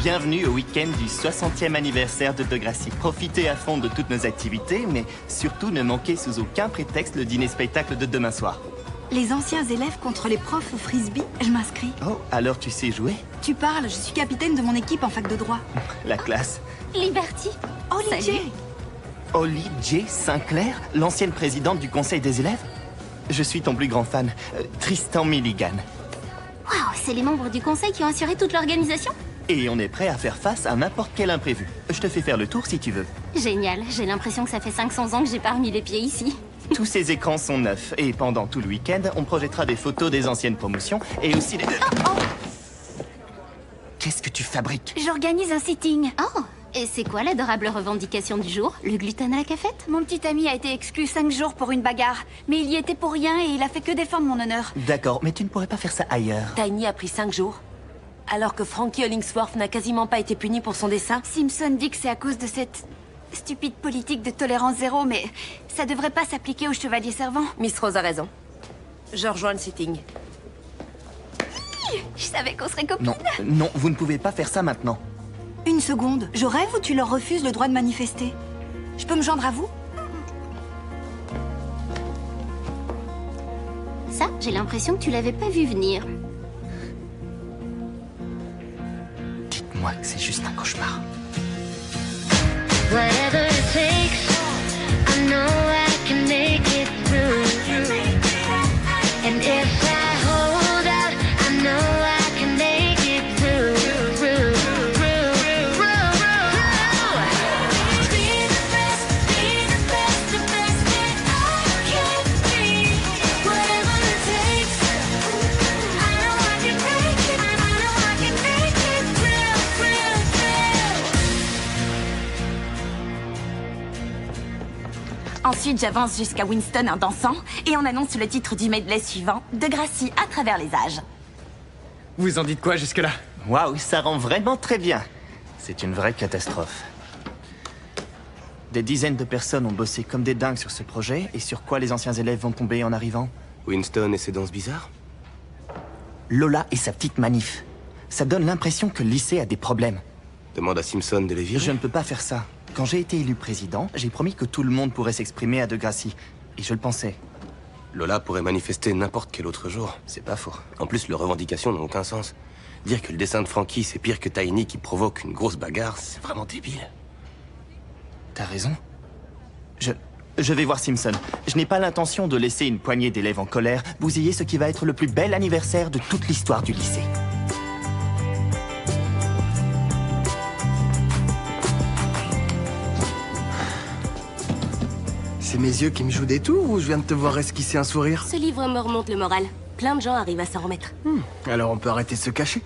Bienvenue au week-end du 60e anniversaire de Degrassi. Profitez à fond de toutes nos activités, mais surtout ne manquez sous aucun prétexte le dîner-spectacle de demain soir. Les anciens élèves contre les profs au frisbee, je m'inscris. Oh, alors tu sais jouer? Tu parles, je suis capitaine de mon équipe en fac de droit. La classe. Liberty. Holly J. Holly J. Sinclair, l'ancienne présidente du conseil des élèves? Je suis ton plus grand fan, Tristan Milligan. Waouh, c'est les membres du conseil qui ont assuré toute l'organisation? Et on est prêt à faire face à n'importe quel imprévu. Je te fais faire le tour si tu veux. Génial, j'ai l'impression que ça fait 500 ans que j'ai pas remis les pieds ici. Tous ces écrans sont neufs, et pendant tout le week-end, on projettera des photos des anciennes promotions, et aussi des... Qu'est-ce que tu fabriques? J'organise un sitting. Oh, et c'est quoi l'adorable revendication du jour? Le gluten à la cafette? Mon petit ami a été exclu 5 jours pour une bagarre. Mais il y était pour rien et il a fait que défendre mon honneur. D'accord, mais tu ne pourrais pas faire ça ailleurs. Tiny a pris 5 jours, alors que Frankie Hollingsworth n'a quasiment pas été puni pour son dessin. Simpson dit que c'est à cause de cette stupide politique de tolérance zéro, mais ça devrait pas s'appliquer aux chevaliers servants. Miss Rose a raison. Je rejoins le sitting. Je savais qu'on serait copines. Non, non, vous ne pouvez pas faire ça maintenant. Une seconde, je rêve ou tu leur refuses le droit de manifester? Je peux me joindre à vous? Ça, j'ai l'impression que tu l'avais pas vu venir. Dites-moi que c'est juste un cauchemar. Whatever it takes, I know I can make it through. And if I hold out, I know I can make it through. Be the best that I can be. Whatever it takes, I know I can make it. I know I can make it through. Ensuite, j'avance jusqu'à Winston en dansant et on annonce le titre du medley suivant, Degrassi à travers les âges. Vous en dites quoi jusque-là? Waouh, ça rend vraiment très bien. C'est une vraie catastrophe. Des dizaines de personnes ont bossé comme des dingues sur ce projet, et sur quoi les anciens élèves vont tomber en arrivant? Winston et ses danses bizarres? Lola et sa petite manif. Ça donne l'impression que le lycée a des problèmes. Demande à Simpson de les virer. Je ne peux pas faire ça. Quand j'ai été élu président, j'ai promis que tout le monde pourrait s'exprimer à Degrassi. Et je le pensais. Lola pourrait manifester n'importe quel autre jour. C'est pas faux. En plus, leurs revendications n'ont aucun sens. Dire que le dessin de Frankie, c'est pire que Tiny qui provoque une grosse bagarre, c'est vraiment débile. T'as raison. Je vais voir Simpson. Je n'ai pas l'intention de laisser une poignée d'élèves en colère bousiller ce qui va être le plus bel anniversaire de toute l'histoire du lycée. C'est mes yeux qui me jouent des tours ou je viens de te voir esquisser un sourire? Ce livre me remonte le moral. Plein de gens arrivent à s'en remettre. Alors on peut arrêter de se cacher.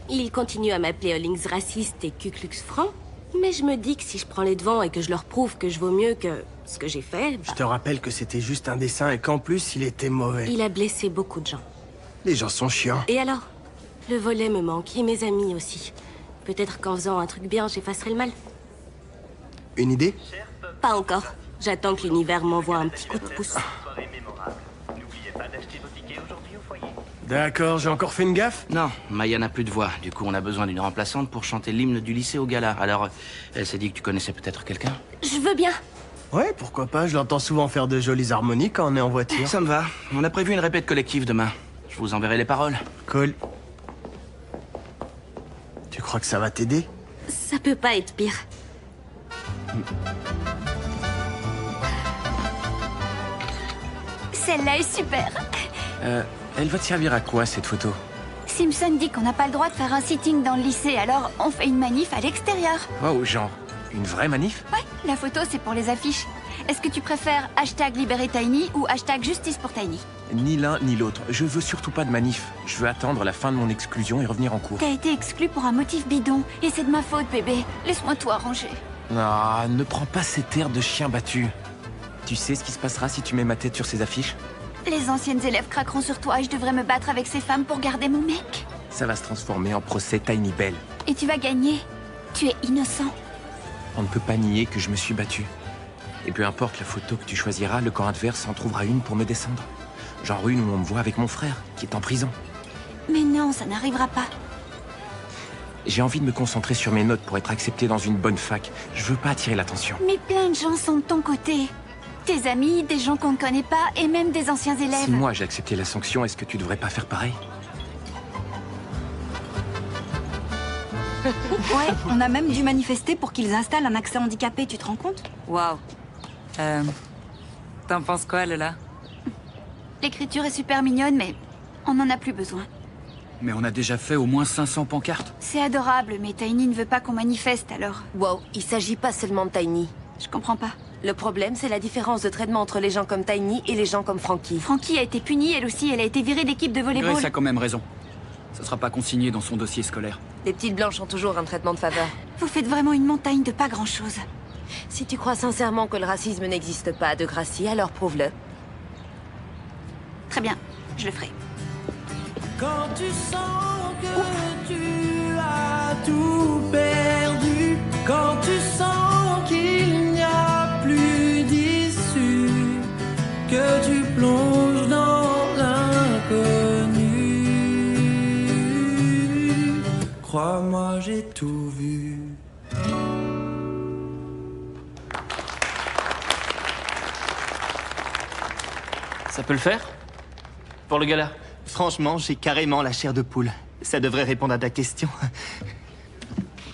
Ils continuent à m'appeler Hollings raciste et Ku Klux Franc, mais je me dis que si je prends les devants et que je leur prouve que je vaux mieux que ce que j'ai fait, Je te rappelle que c'était juste un dessin et qu'en plus il était mauvais. il a blessé beaucoup de gens. Les gens sont chiants. Et alors? Le volet me manque, et mes amis aussi. Peut-être qu'en faisant un truc bien, j'effacerai le mal. Une idée? Pas encore. J'attends que l'univers m'envoie un petit coup de pouce. D'accord, j'ai encore fait une gaffe? Non, Maya n'a plus de voix. Du coup, on a besoin d'une remplaçante pour chanter l'hymne du lycée au gala. Alors, elle s'est dit que tu connaissais peut-être quelqu'un? Je veux bien. Ouais, pourquoi pas, je l'entends souvent faire de jolies harmonies quand on est en voiture. Ça me va. On a prévu une répète collective demain. Je vous enverrai les paroles. Cool. Tu crois que ça va t'aider? Ça peut pas être pire. Celle-là est super. Elle va te servir à quoi, cette photo? Simpson dit qu'on n'a pas le droit de faire un sitting dans le lycée, alors on fait une manif à l'extérieur. Oh, genre, une vraie manif? Ouais, la photo c'est pour les affiches. Est-ce que tu préfères #Libérer_Tiny ou #Justice pour Tiny? Ni l'un ni l'autre. Je veux surtout pas de manif. Je veux attendre la fin de mon exclusion et revenir en cours. T'as été exclu pour un motif bidon, et c'est de ma faute, bébé. Laisse-moi tout arranger. Ah, ne prends pas cet air de chien battu. Tu sais ce qui se passera si tu mets ma tête sur ces affiches? Les anciennes élèves craqueront sur toi et je devrais me battre avec ces femmes pour garder mon mec. Ça va se transformer en procès Tiny Bell. Et tu vas gagner. Tu es innocent. On ne peut pas nier que je me suis battu. Et peu importe la photo que tu choisiras, le camp adverse en trouvera une pour me descendre. Genre une où on me voit avec mon frère, qui est en prison. Mais non, ça n'arrivera pas. J'ai envie de me concentrer sur mes notes pour être accepté dans une bonne fac. Je veux pas attirer l'attention. Mais plein de gens sont de ton côté. Tes amis, des gens qu'on ne connaît pas, et même des anciens élèves. Si moi j'ai accepté la sanction, est-ce que tu devrais pas faire pareil? Ouais, on a même dû manifester pour qu'ils installent un accès handicapé, tu te rends compte? Waouh. T'en penses quoi, Lola? L'écriture est super mignonne, mais on n'en a plus besoin. Mais on a déjà fait au moins 500 pancartes. C'est adorable, mais Tiny ne veut pas qu'on manifeste, alors... Wow, il s'agit pas seulement de Tiny. Je comprends pas. Le problème, c'est la différence de traitement entre les gens comme Tiny et les gens comme Frankie. Frankie a été punie, elle aussi, elle a été virée d'équipe de volleyball. Grace a quand même raison. Ça sera pas consigné dans son dossier scolaire. Les petites blanches ont toujours un traitement de faveur. Vous faites vraiment une montagne de pas grand-chose. Si tu crois sincèrement que le racisme n'existe pas de Gracie, alors prouve-le. Très bien, je le ferai. Quand tu sens que tu as tout perdu, quand tu sens qu'il n'y a plus d'issue, que tu plonges dans l'inconnu, crois-moi, j'ai tout vu. Ça peut le faire? Pour le gala? Franchement, j'ai carrément la chair de poule. Ça devrait répondre à ta question.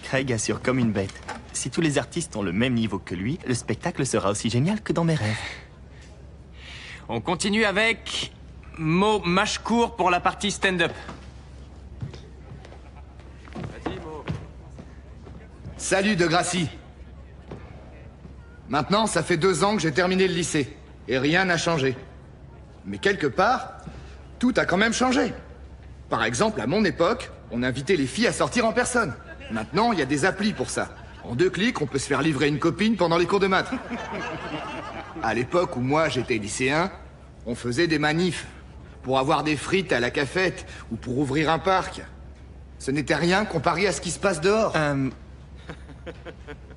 Craig assure comme une bête. Si tous les artistes ont le même niveau que lui, le spectacle sera aussi génial que dans mes rêves. On continue avec Mo Mashkour pour la partie stand-up. Salut de Gracie. Maintenant, ça fait 2 ans que j'ai terminé le lycée. Et rien n'a changé. Mais quelque part, tout a quand même changé. Par exemple, à mon époque, on invitait les filles à sortir en personne. Maintenant, il y a des applis pour ça. En 2 clics, on peut se faire livrer une copine pendant les cours de maths. À l'époque où moi j'étais lycéen, on faisait des manifs. Pour avoir des frites à la cafette ou pour ouvrir un parc. Ce n'était rien comparé à ce qui se passe dehors.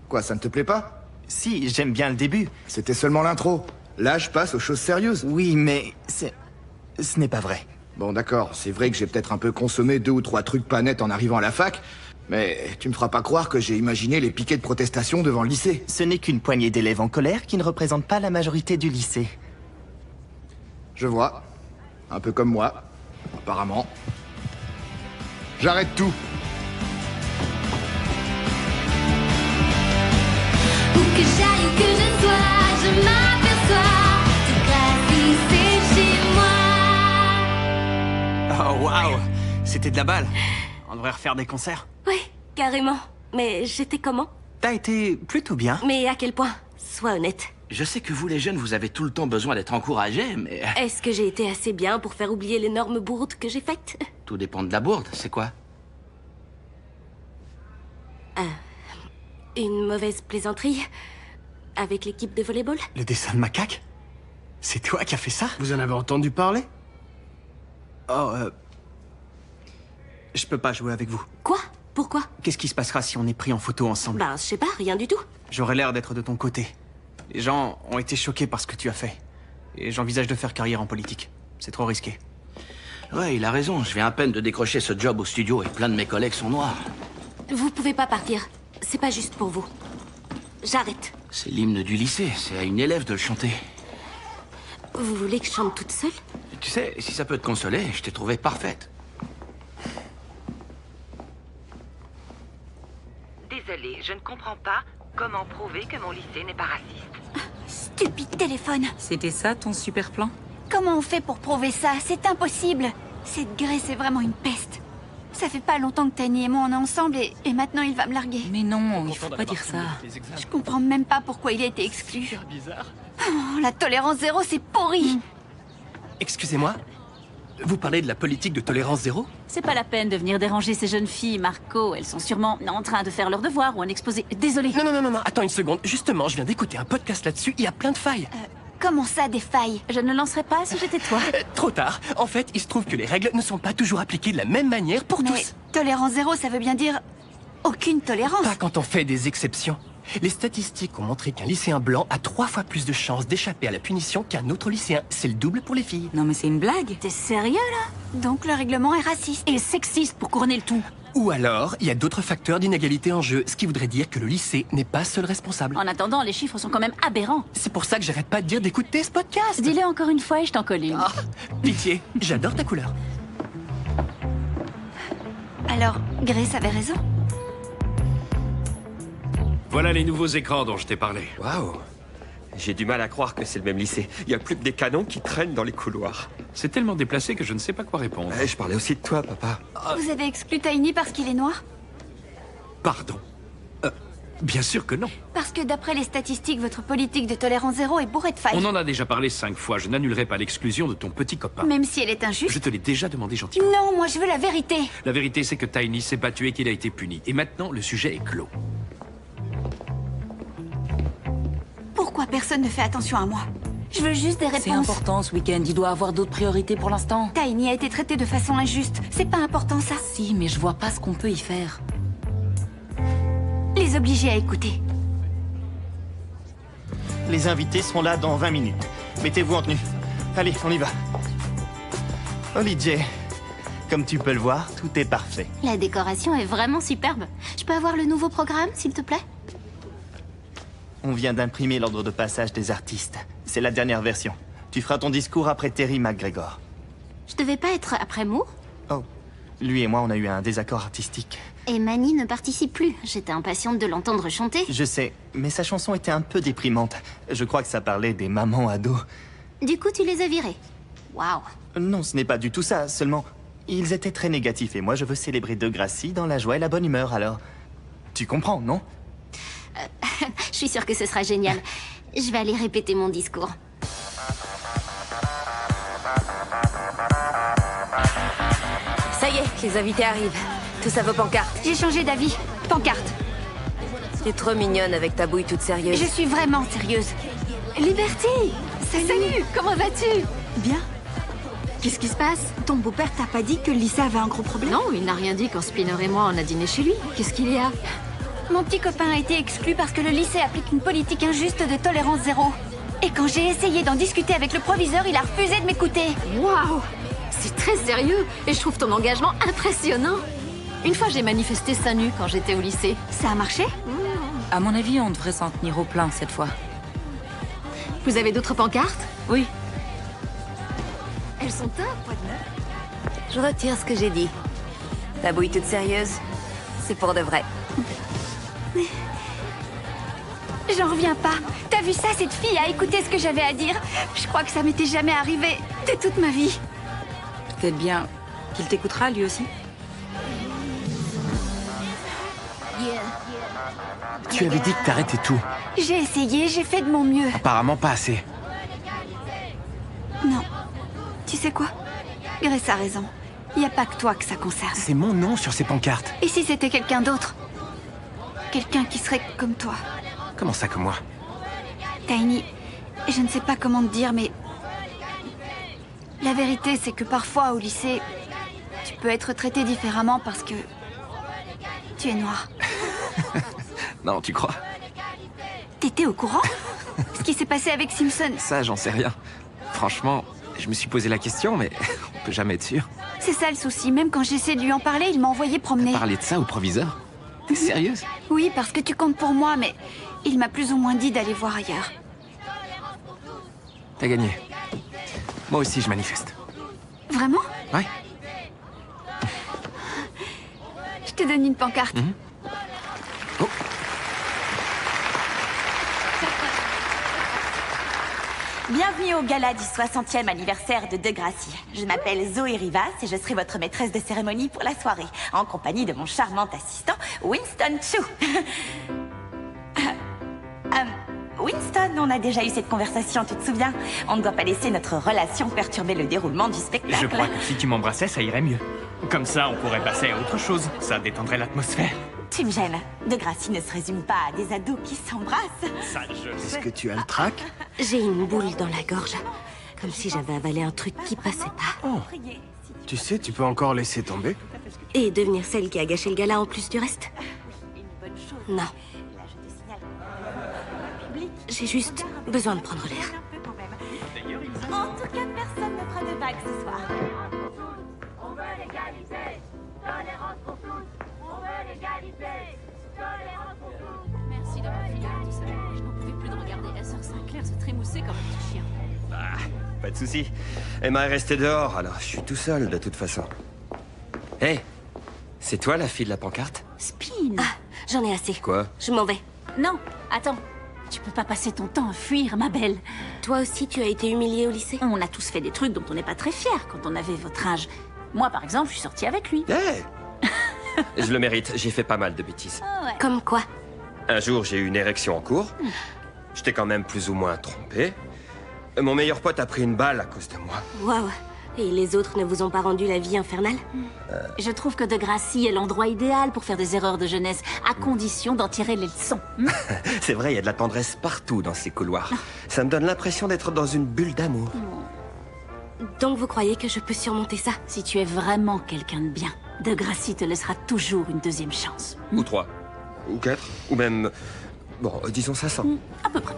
Quoi, ça ne te plaît pas? Si, j'aime bien le début. C'était seulement l'intro. Là, je passe aux choses sérieuses. Oui, mais ce n'est pas vrai. Bon, d'accord, c'est vrai que j'ai peut-être un peu consommé 2 ou 3 trucs pas nets en arrivant à la fac, mais tu me feras pas croire que j'ai imaginé les piquets de protestation devant le lycée. Ce n'est qu'une poignée d'élèves en colère qui ne représentent pas la majorité du lycée. Je vois. Un peu comme moi, apparemment. J'arrête tout. Où que j'aille, où que je sois, je m'aperçois de Gracie, c'est chez moi. Oh waouh, c'était de la balle. On devrait refaire des concerts. Oui, carrément. Mais j'étais comment? T'as été plutôt bien. Mais à quel point? Sois honnête. Je sais que vous les jeunes, vous avez tout le temps besoin d'être encouragés, mais... Est-ce que j'ai été assez bien pour faire oublier l'énorme bourde que j'ai faite? Tout dépend de la bourde, c'est quoi? Une mauvaise plaisanterie avec l'équipe de volleyball? Le dessin de macaque? C'est toi qui as fait ça? Vous en avez entendu parler? Oh, je peux pas jouer avec vous. Quoi? Pourquoi? Qu'est-ce qui se passera si on est pris en photo ensemble? Ben, je sais pas, rien du tout. J'aurais l'air d'être de ton côté. Les gens ont été choqués par ce que tu as fait. Et j'envisage de faire carrière en politique. C'est trop risqué. Ouais, il a raison. Je viens à peine de décrocher ce job au studio et plein de mes collègues sont noirs. Vous pouvez pas partir. C'est pas juste pour vous. J'arrête. C'est l'hymne du lycée. C'est à une élève de le chanter. Vous voulez que je chante toute seule? Tu sais, si ça peut te consoler, je t'ai trouvée parfaite. Désolée, je ne comprends pas comment prouver que mon lycée n'est pas raciste. Stupide téléphone. C'était ça ton super plan? Comment on fait pour prouver ça? C'est impossible. Cette Grace est vraiment une peste. Ça fait pas longtemps que Tiny et moi on est ensemble et maintenant il va me larguer. Mais non, il faut pas dire ça. Je comprends même pas pourquoi il a été exclu. Oh, la tolérance zéro, c'est pourri. Excusez-moi, vous parlez de la politique de tolérance zéro? C'est pas la peine de venir déranger ces jeunes filles, Marco. Elles sont sûrement en train de faire leur devoir ou un exposé. Désolée. Non, attends une seconde. Justement, je viens d'écouter un podcast là-dessus, il y a plein de failles. Comment ça, des failles? Je ne lancerai pas si j'étais toi. Trop tard. En fait, il se trouve que les règles ne sont pas toujours appliquées de la même manière pour Mais tous. tolérance zéro, ça veut bien dire aucune tolérance. Pas quand on fait des exceptions. Les statistiques ont montré qu'un lycéen blanc a 3 fois plus de chances d'échapper à la punition qu'un autre lycéen. C'est le double pour les filles. Non mais c'est une blague. T'es sérieux là? Donc le règlement est raciste. Et sexiste pour couronner le tout. Ou alors, il y a d'autres facteurs d'inégalité en jeu, ce qui voudrait dire que le lycée n'est pas seul responsable. En attendant, les chiffres sont quand même aberrants. C'est pour ça que j'arrête pas de dire d'écouter ce podcast. Dis-le encore une fois et je t'en colle une. Ah, pitié, j'adore ta couleur. Alors, Grace avait raison. Voilà les nouveaux écrans dont je t'ai parlé. Waouh. J'ai du mal à croire que c'est le même lycée. Il y a plus que des canons qui traînent dans les couloirs. C'est tellement déplacé que je ne sais pas quoi répondre. Je parlais aussi de toi, papa. Vous avez exclu Tiny parce qu'il est noir? Pardon. Bien sûr que non. Parce que d'après les statistiques, votre politique de tolérance zéro est bourrée de failles. On en a déjà parlé 5 fois. Je n'annulerai pas l'exclusion de ton petit copain. Même si elle est injuste. Je te l'ai déjà demandé gentiment. Non, moi je veux la vérité. La vérité, c'est que Tiny s'est battu et qu'il a été puni. Et maintenant, le sujet est clos. Pourquoi personne ne fait attention à moi? Je veux juste des réponses. C'est important ce week-end, il doit avoir d'autres priorités pour l'instant. Tiny a été traité de façon injuste. C'est pas important ça? Si, mais je vois pas ce qu'on peut y faire. Les obliger à écouter. Les invités seront là dans 20 minutes. Mettez-vous en tenue. Allez, on y va. Holly J, comme tu peux le voir, tout est parfait. La décoration est vraiment superbe. Je peux avoir le nouveau programme, s'il te plaît? On vient d'imprimer l'ordre de passage des artistes. C'est la dernière version. Tu feras ton discours après Terry McGregor. Je devais pas être après Moore? Oh, lui et moi, on a eu un désaccord artistique. Et Manny ne participe plus. J'étais impatiente de l'entendre chanter. Je sais, mais sa chanson était un peu déprimante. Je crois que ça parlait des mamans ados. Du coup, tu les as virés. Waouh. Non, ce n'est pas du tout ça, seulement... Ils étaient très négatifs et moi je veux célébrer Degrassi dans la joie et la bonne humeur, alors... Tu comprends, non? Je suis sûre que ce sera génial. Je vais aller répéter mon discours. Ça y est, les invités arrivent. Tous à vos pancartes. J'ai changé d'avis. Pancarte. T'es trop mignonne avec ta bouille toute sérieuse. Je suis vraiment sérieuse. Liberty! Salut! Comment vas-tu? Bien. Qu'est-ce qui se passe? Ton beau-père t'a pas dit que le lycée avait un gros problème? Non, il n'a rien dit quand Spinner et moi on a dîné chez lui. Qu'est-ce qu'il y a? Mon petit copain a été exclu parce que le lycée applique une politique injuste de tolérance zéro. Et quand j'ai essayé d'en discuter avec le proviseur, il a refusé de m'écouter. Waouh! C'est très sérieux et je trouve ton engagement impressionnant. Une fois, j'ai manifesté seins nus quand j'étais au lycée. Ça a marché? À mon avis, on devrait s'en tenir au plein cette fois. Vous avez d'autres pancartes? Oui. Elles sont top. Je retire ce que j'ai dit. Ta bouille toute sérieuse, c'est pour de vrai. J'en reviens pas. T'as vu ça, cette fille a écouté ce que j'avais à dire? Je crois que ça m'était jamais arrivé de toute ma vie. Peut-être bien qu'il t'écoutera lui aussi. Tu avais dit que t'arrêtais tout. J'ai essayé, j'ai fait de mon mieux. Apparemment pas assez. Non. Tu sais quoi? Grace a raison. Y a pas que toi que ça concerne. C'est mon nom sur ces pancartes. Et si c'était quelqu'un d'autre? Quelqu'un qui serait comme toi. Comment ça comme moi? Tiny, je ne sais pas comment te dire, mais... La vérité, c'est que parfois, au lycée, tu peux être traité différemment parce que... tu es noir. Non, tu crois? T'étais au courant? Ce qui s'est passé avec Simpson. Ça, j'en sais rien. Franchement, je me suis posé la question, mais on peut jamais être sûr. C'est ça le souci. Même quand j'essaie de lui en parler, il m'a envoyé promener. Parler de ça au proviseur? T'es sérieuse? Oui, parce que tu comptes pour moi, mais il m'a plus ou moins dit d'aller voir ailleurs. T'as gagné. Moi aussi, je manifeste. Vraiment? Ouais. Je te donne une pancarte. Oh. Bienvenue au gala du 60e anniversaire de Degrassi. Je m'appelle Zoé Rivas et je serai votre maîtresse de cérémonie pour la soirée, en compagnie de mon charmant assistant, Winston Chu. Winston, on a déjà eu cette conversation, tu te souviens? On ne doit pas laisser notre relation perturber le déroulement du spectacle. Je crois que si tu m'embrassais, ça irait mieux. Comme ça, on pourrait passer à autre chose. Ça détendrait l'atmosphère. Tu me gênes. Degrassi ne se résume pas à des ados qui s'embrassent. Ça, je Est-ce sais. que tu as le trac? J'ai une boule dans la gorge. Comme si j'avais avalé un truc qui passait pas. Oh. Tu sais, tu peux encore laisser tomber. Et devenir celle qui a gâché le gala en plus du reste? Non. J'ai juste besoin de prendre l'air. En tout cas, personne ne fera de vagues ce soir. On veut l'égalité, tolérance pour tous. se trémousser comme un petit chien. Bah, pas de souci. Emma est restée dehors, alors je suis tout seul de toute façon. Hé, c'est toi la fille de la pancarte? Spin. Ah, j'en ai assez. Quoi? Je m'en vais. Non, attends. Tu peux pas passer ton temps à fuir, ma belle. Toi aussi, tu as été humiliée au lycée? On a tous fait des trucs dont on n'est pas très fiers quand on avait votre âge. Moi, par exemple, je suis sortie avec lui. Hé Je le mérite, j'ai fait pas mal de bêtises. Comme quoi? Un jour, j'ai eu une érection en cours. Je t'ai quand même plus ou moins trompé. Mon meilleur pote a pris une balle à cause de moi. Waouh. Et les autres ne vous ont pas rendu la vie infernale? Je trouve que De Gracie est l'endroit idéal pour faire des erreurs de jeunesse, à condition d'en tirer les leçons. C'est vrai, il y a de la tendresse partout dans ces couloirs. Ça me donne l'impression d'être dans une bulle d'amour. Donc vous croyez que je peux surmonter ça? Si tu es vraiment quelqu'un de bien, De Gracie te laissera toujours une deuxième chance. Ou 3. Ou 4. Ou même... Bon, disons 500. À peu près.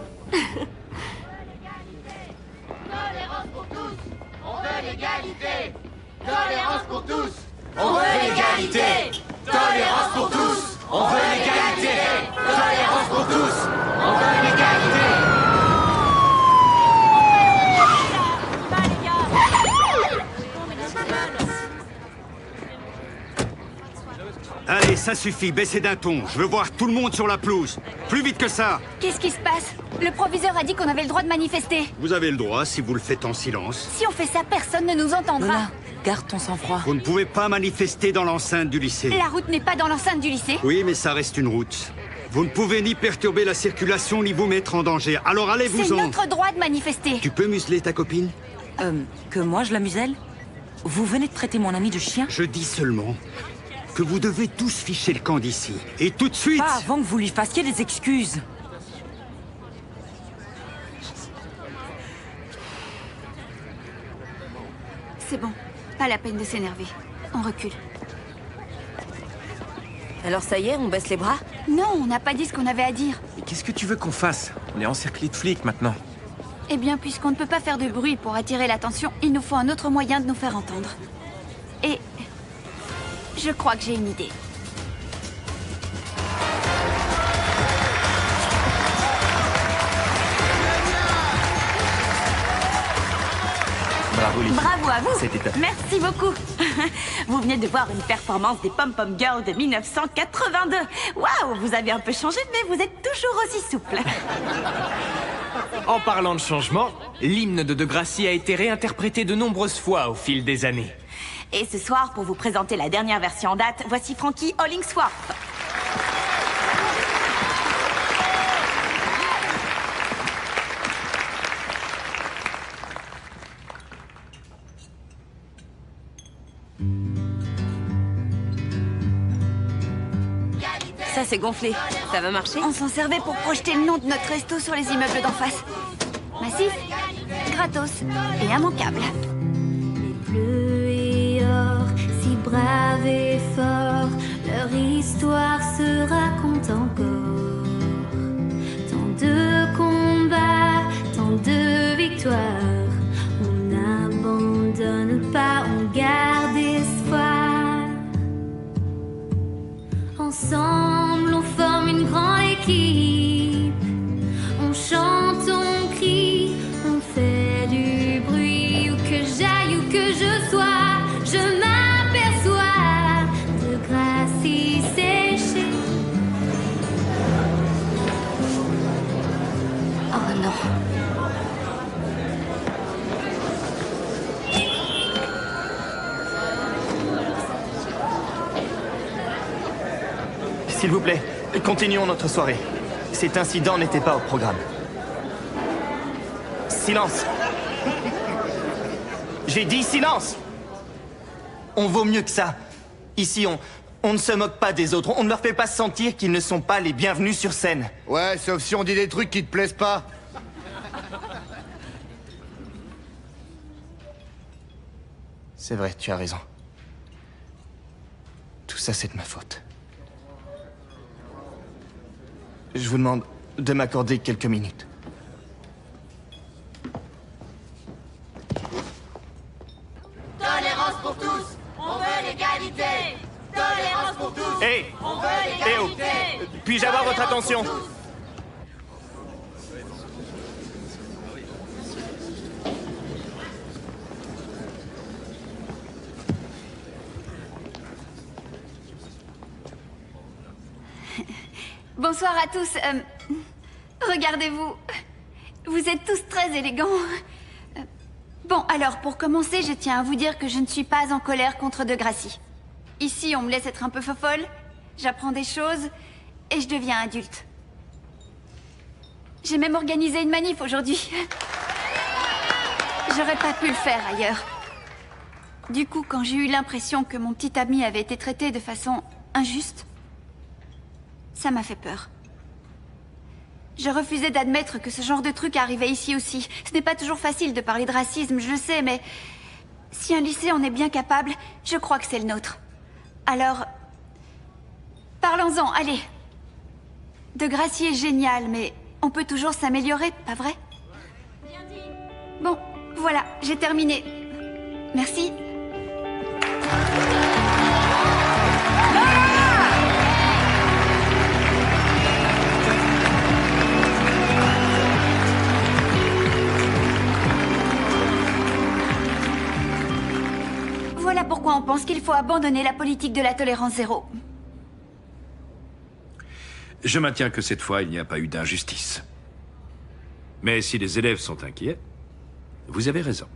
Tolérance pour tous, on veut l'égalité. Tolérance pour tous, On veut l'égalité. Tolérance pour tous. On veut l'égalité. Tolérance pour tous. On veut l'égalité. Allez, ça suffit, baissez d'un ton. Je veux voir tout le monde sur la pelouse. Plus vite que ça. Qu'est-ce qui se passe? Le proviseur a dit qu'on avait le droit de manifester. Vous avez le droit si vous le faites en silence. Si on fait ça, personne ne nous entendra. Lola, garde ton sang-froid. Vous ne pouvez pas manifester dans l'enceinte du lycée. La route n'est pas dans l'enceinte du lycée. Oui, mais ça reste une route. Vous ne pouvez ni perturber la circulation, ni vous mettre en danger. Alors C'est allez-vous-en. notre droit de manifester. Tu peux museler ta copine? Que moi je la muselle? Vous venez de traiter mon ami de chien? Je dis seulement que vous devez tous ficher le camp d'ici. Et tout de suite. Pas avant que vous lui fassiez des excuses. C'est bon. Pas la peine de s'énerver. On recule. Alors ça y est, on baisse les bras? Non, on n'a pas dit ce qu'on avait à dire. Mais qu'est-ce que tu veux qu'on fasse? On est encerclés de flics maintenant. Eh bien, puisqu'on ne peut pas faire de bruit pour attirer l'attention, il nous faut un autre moyen de nous faire entendre. Et... je crois que j'ai une idée. Bravo les filles. Bravo à vous. C'était top. Merci beaucoup. Vous venez de voir une performance des Pom Pom Girls de 1982. Waouh, vous avez un peu changé, mais vous êtes toujours aussi souple. En parlant de changement, l'hymne de Gracie a été réinterprété de nombreuses fois au fil des années. Et ce soir, pour vous présenter la dernière version en date, voici Frankie Hollingsworth. Ça, c'est gonflé. Ça va marcher? On s'en servait pour projeter le nom de notre resto sur les immeubles d'en face. Massif, gratos et immanquable. Bleu et or, si braves et forts, leur histoire se raconte encore. Tant de combats, tant de victoires, on n'abandonne pas, on garde espoir. Ensemble, on forme une grande équipe, on chante, on crie, on fait du bruit, où que j'aille, où que je sois, je m'aperçois de Gracie séchée. Oh non. S'il vous plaît, continuons notre soirée. Cet incident n'était pas au programme. Silence. J'ai dit silence. On vaut mieux que ça. Ici, on ne se moque pas des autres. On ne leur fait pas sentir qu'ils ne sont pas les bienvenus sur scène. Ouais, sauf si on dit des trucs qui te plaisent pas. C'est vrai, tu as raison. Tout ça, c'est de ma faute. Je vous demande de m'accorder quelques minutes. Tolérance pour tous. On veut l'égalité. Tolérance pour tous. Hé! On veut l'égalité. Puis-je avoir votre attention? Bonsoir à tous. Regardez-vous. Vous êtes tous très élégants. Bon, alors, pour commencer, je tiens à vous dire que je ne suis pas en colère contre Degrassi. Ici, on me laisse être un peu fofolle, j'apprends des choses, et je deviens adulte. J'ai même organisé une manif aujourd'hui. J'aurais pas pu le faire ailleurs. Du coup, quand j'ai eu l'impression que mon petit ami avait été traité de façon injuste, ça m'a fait peur. Je refusais d'admettre que ce genre de truc arrivait ici aussi. Ce n'est pas toujours facile de parler de racisme, je le sais, mais si un lycée en est bien capable, je crois que c'est le nôtre. Alors, parlons-en, allez. Degrassi est génial, mais on peut toujours s'améliorer, pas vrai? Bon, voilà, j'ai terminé. Merci. Voilà pourquoi on pense qu'il faut abandonner la politique de la tolérance zéro. Je maintiens que cette fois, il n'y a pas eu d'injustice. Mais si les élèves sont inquiets, vous avez raison.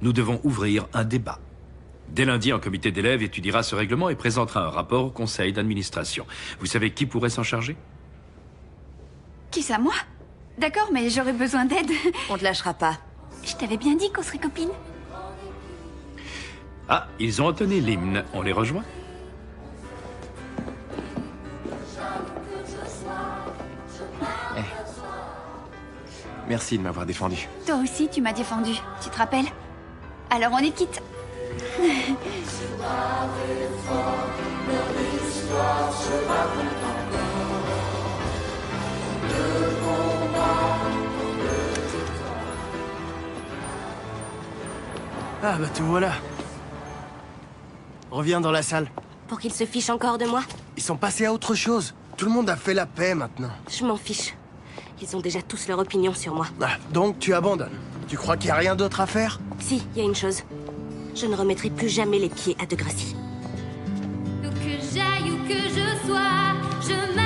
Nous devons ouvrir un débat. Dès lundi, un comité d'élèves étudiera ce règlement et présentera un rapport au conseil d'administration. Vous savez qui pourrait s'en charger? Qui ça, moi? D'accord, mais j'aurais besoin d'aide. On te lâchera pas. Je t'avais bien dit qu'on serait copines. Ah, ils ont entonné l'hymne. On les rejoint? Merci de m'avoir défendu. Toi aussi, tu m'as défendu. Tu te rappelles? Alors on est quitte. Ah bah te voilà. Reviens dans la salle. Pour qu'ils se fichent encore de moi? Ils sont passés à autre chose. Tout le monde a fait la paix maintenant. Je m'en fiche. Ils ont déjà tous leur opinion sur moi. Ah, donc tu abandonnes. Tu crois qu'il n'y a rien d'autre à faire? Si, il y a une chose. Je ne remettrai plus jamais les pieds à Degrassi. Où que j'aille, où que je sois, je